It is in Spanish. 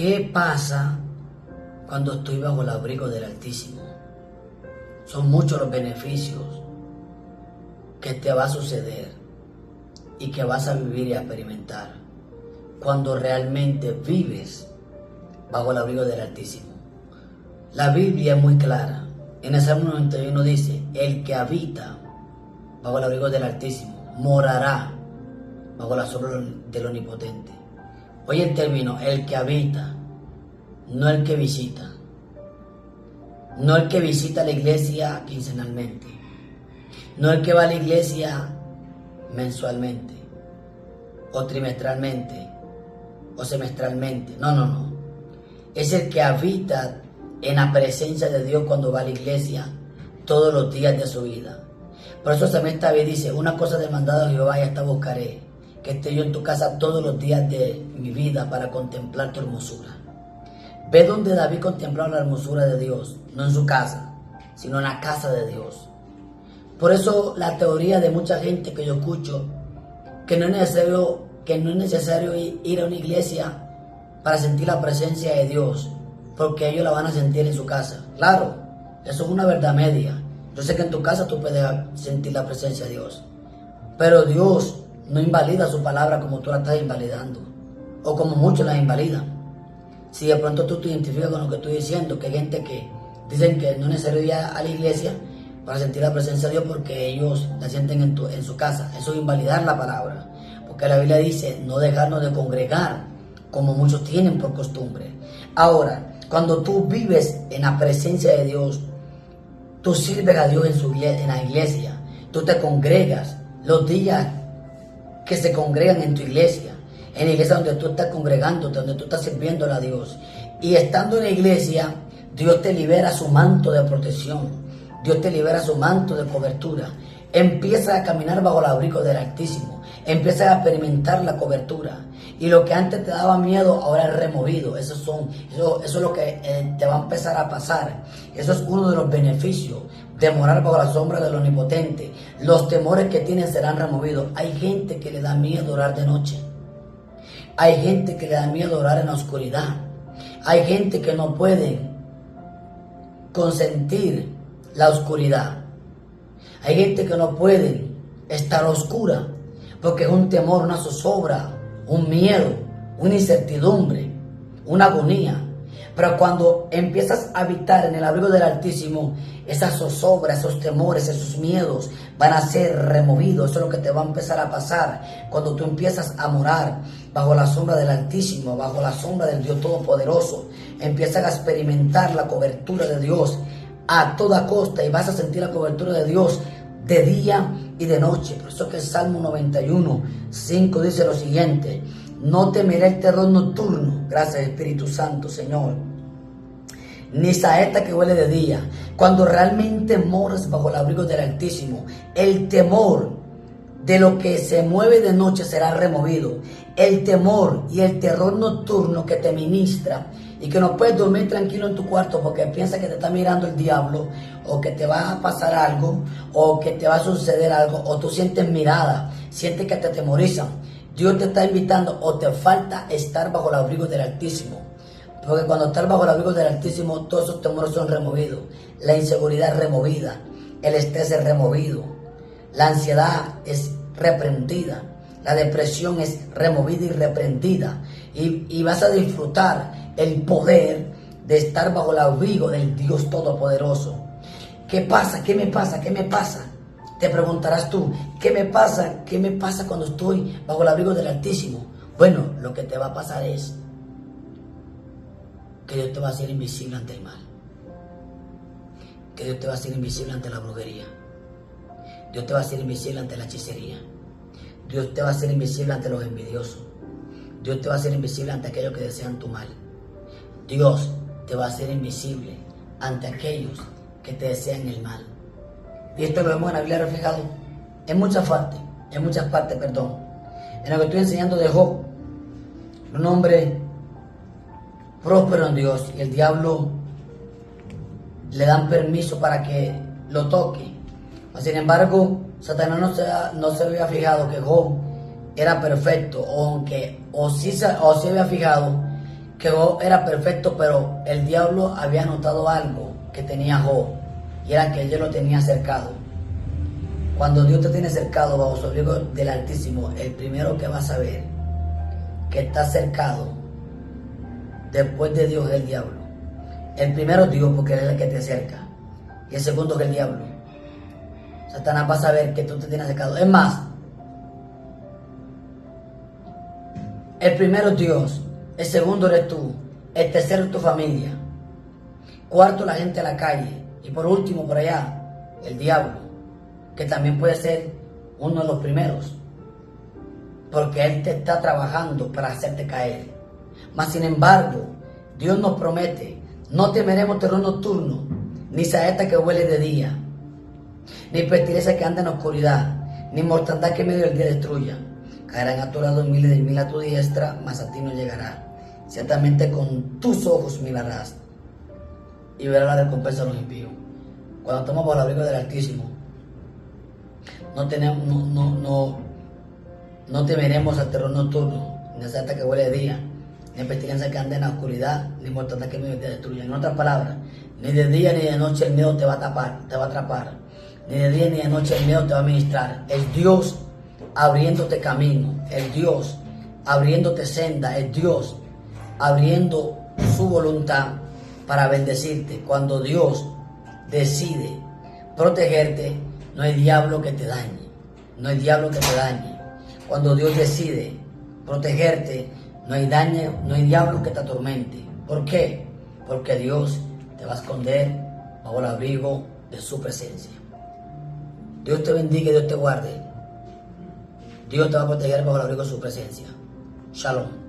¿Qué pasa cuando estoy bajo el abrigo del Altísimo? Son muchos los beneficios que te va a suceder y que vas a vivir y a experimentar cuando realmente vives bajo el abrigo del Altísimo. La Biblia es muy clara. En el Salmo 91 dice: el que habita bajo el abrigo del Altísimo morará bajo la sombra del Omnipotente. Oye el término, el que habita, no el que visita. No el que visita la iglesia quincenalmente. No el que va a la iglesia mensualmente, o trimestralmente, o semestralmente. No. Es el que habita en la presencia de Dios cuando va a la iglesia todos los días de su vida. Por eso también David dice: una cosa demandada a Jehová y esta buscaré, que esté yo en tu casa todos los días de mi vida para contemplar tu hermosura. Ve donde David contemplaba la hermosura de Dios, no en su casa, sino en la casa de Dios. Por eso la teoría de mucha gente que yo escucho, que no es necesario ir a una iglesia para sentir la presencia de Dios, porque ellos la van a sentir en su casa. Claro, eso es una verdad media. Yo sé que en tu casa tú puedes sentir la presencia de Dios, pero Dios no invalida su palabra como tú la estás invalidando, o como muchos la invalidan. Si de pronto tú te identificas con lo que estoy diciendo, que hay gente que dicen que no es necesario ir a la iglesia para sentir la presencia de Dios porque ellos la sienten en su casa, eso es invalidar la palabra, porque la Biblia dice no dejarnos de congregar como muchos tienen por costumbre. Ahora, cuando tú vives en la presencia de Dios, tú sirves a Dios en la iglesia, tú te congregas los días que se congregan en tu iglesia, en la iglesia donde tú estás congregándote, donde tú estás sirviéndole a Dios. Y estando en la iglesia, Dios te libera su manto de protección, Dios te libera su manto de cobertura. Empiezas a caminar bajo el abrigo del Altísimo, empiezas a experimentar la cobertura. Y lo que antes te daba miedo, ahora es removido. Eso es lo que te va a empezar a pasar. Eso es uno de los beneficios de morar bajo la sombra del Omnipotente. Los temores que tienes serán removidos. Hay gente que le da miedo orar de noche. Hay gente que le da miedo orar en la oscuridad. Hay gente que no puede consentir la oscuridad. Hay gente que no puede estar oscura porque es un temor, una zozobra, un miedo, una incertidumbre, una agonía. Pero cuando empiezas a habitar en el abrigo del Altísimo, esas zozobras, esos temores, esos miedos van a ser removidos. Eso es lo que te va a empezar a pasar cuando tú empiezas a morar bajo la sombra del Altísimo, bajo la sombra del Dios Todopoderoso. Empiezas a experimentar la cobertura de Dios a toda costa y vas a sentir la cobertura de Dios de día y de noche. Por eso que el Salmo 91, 5 dice lo siguiente: no temeré el terror nocturno, gracias Espíritu Santo, Señor, ni saeta que huele de día. Cuando realmente moras bajo el abrigo del Altísimo, el temor de lo que se mueve de noche será removido. El temor y el terror nocturno que te ministra y que no puedes dormir tranquilo en tu cuarto porque piensas que te está mirando el diablo, o que te va a pasar algo, o que te va a suceder algo, o tú sientes mirada, sientes que te atemorizan. Dios te está invitando, o te falta estar bajo el abrigo del Altísimo. Porque cuando estás bajo el abrigo del Altísimo, todos esos temores son removidos. La inseguridad es removida, el estrés es removido, la ansiedad es reprendida, la depresión es removida y reprendida. Y vas a disfrutar el poder de estar bajo el abrigo del Dios Todopoderoso. ¿Qué pasa? ¿Qué me pasa? ¿Qué me pasa? Te preguntarás tú, ¿qué me pasa? ¿Qué me pasa cuando estoy bajo el abrigo del Altísimo? Bueno, lo que te va a pasar es que Dios te va a hacer invisible ante el mal. Que Dios te va a hacer invisible ante la brujería. Dios te va a hacer invisible ante la hechicería. Dios te va a hacer invisible ante los envidiosos. Dios te va a hacer invisible ante aquellos que desean tu mal. Dios te va a hacer invisible ante aquellos que te desean el mal. Y esto lo vemos en la Biblia reflejado en muchas partes, en lo que estoy enseñando de Job, un hombre próspero en Dios, y el diablo le dan permiso para que lo toque. Sin embargo, Satanás no se había fijado que Job era perfecto, o sí había fijado que Job era perfecto, pero el diablo había notado algo que tenía Job, y era que Dios lo tenía cercado. Cuando Dios te tiene cercado bajo su abrigo del Altísimo, el primero que va a saber que está cercado después de Dios es el diablo. El primero es Dios, porque Él es el que te acerca, y el segundo es el diablo. Satanás va a saber que tú te tienes cercado. Es más, el primero es Dios, el segundo eres tú, el tercero es tu familia, cuarto la gente a la calle, y por último por allá, el diablo, que también puede ser uno de los primeros, porque Él te está trabajando para hacerte caer. Mas sin embargo, Dios nos promete: no temeremos terror nocturno, ni saeta que huele de día, ni pestileza que anda en la oscuridad, ni mortandad que en medio del día destruya. Caerán a tu lado miles y mil a tu diestra, mas a ti no llegará. Ciertamente con tus ojos mirarás y verás la recompensa de los impíos. Cuando estamos bajo el abrigo del Altísimo, no temeremos al terror nocturno, ni a saeta que huele de día, ni pestilencia que anda en la oscuridad, ni mortandad que en medio del día destruya. En otras palabras, ni de día ni de noche el miedo te va a atrapar. Ni de día ni de noche el miedo te va a ministrar. Es Dios abriéndote camino, es Dios abriéndote senda, es Dios abriendo su voluntad para bendecirte. Cuando Dios decide protegerte, no hay diablo que te dañe, no hay diablo que te dañe. Cuando Dios decide protegerte, no hay diablo que te atormente. ¿Por qué? Porque Dios te va a esconder bajo el abrigo de su presencia. Dios te bendiga y Dios te guarde. Dios te va a proteger bajo el abrigo de su presencia. Shalom.